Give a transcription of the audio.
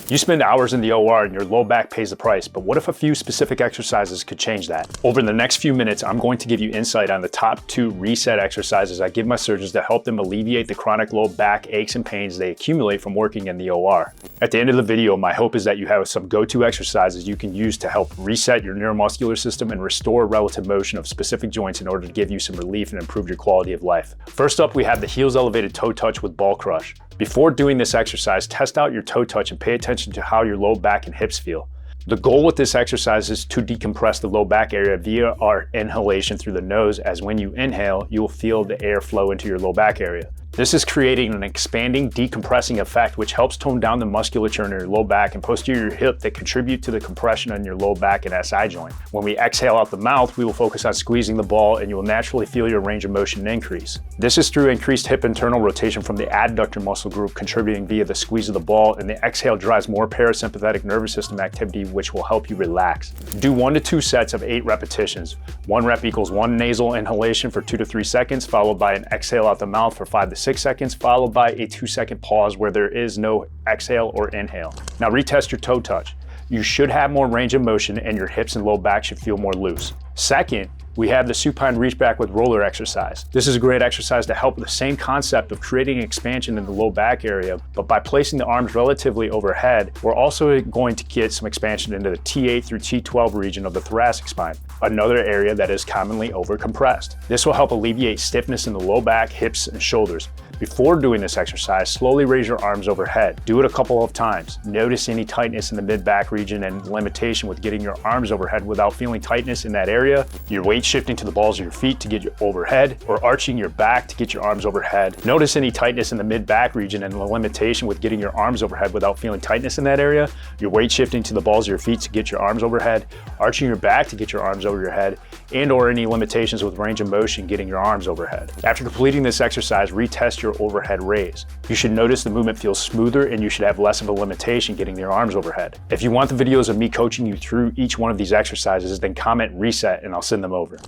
You spend hours in the OR and your low back pays the price, but what if a few specific exercises could change that? Over the next few minutes, I'm going to give you insight on the top 2 reset exercises I give my surgeons to help them alleviate the chronic low back aches and pains they accumulate from working in the OR. At the end of the video, my hope is that you have some go-to exercises you can use to help reset your neuromuscular system and restore relative motion of specific joints in order to give you some relief and improve your quality of life. First up, we have the heels elevated toe touch with ball crush. Before doing this exercise, test out your toe touch and pay attention to how your low back and hips feel. The goal with this exercise is to decompress the low back area via our inhalation through the nose, as when you inhale, you will feel the air flow into your low back area. This is creating an expanding, decompressing effect which helps tone down the musculature in your low back and posterior hip that contribute to the compression on your low back and SI joint. When we exhale out the mouth, we will focus on squeezing the ball and you will naturally feel your range of motion increase. This is through increased hip internal rotation from the adductor muscle group contributing via the squeeze of the ball, and the exhale drives more parasympathetic nervous system activity which will help you relax. Do 1 to 2 sets of 8 repetitions. 1 rep equals 1 nasal inhalation for 2 to 3 seconds, followed by an exhale out the mouth for 5 to 6 seconds, followed by a 2-second pause where there is no exhale or inhale. Now retest your toe touch. You should have more range of motion and your hips and low back should feel more loose. Second, we have the supine reach back with roller exercise. This is a great exercise to help with the same concept of creating expansion in the low back area, but by placing the arms relatively overhead, we're also going to get some expansion into the T8 through T12 region of the thoracic spine, another area that is commonly overcompressed. This will help alleviate stiffness in the low back, hips, and shoulders. Before doing this exercise, slowly raise your arms overhead. Do it a couple of times. Notice any tightness in the mid-back region and limitation with getting your arms overhead without feeling tightness in that area. Your weight shifting to the balls of your feet to get you overhead, or arching your back to get your arms overhead. Notice any tightness in the mid-back region and the limitation with getting your arms overhead without feeling tightness in that area. Your weight shifting to the balls of your feet to get your arms overhead, arching your back to get your arms over your head, and or any limitations with range of motion getting your arms overhead. After completing this exercise, retest your overhead raise. You should notice the movement feels smoother and you should have less of a limitation getting your arms overhead. If you want the videos of me coaching you through each one of these exercises, then comment reset and I'll send them over.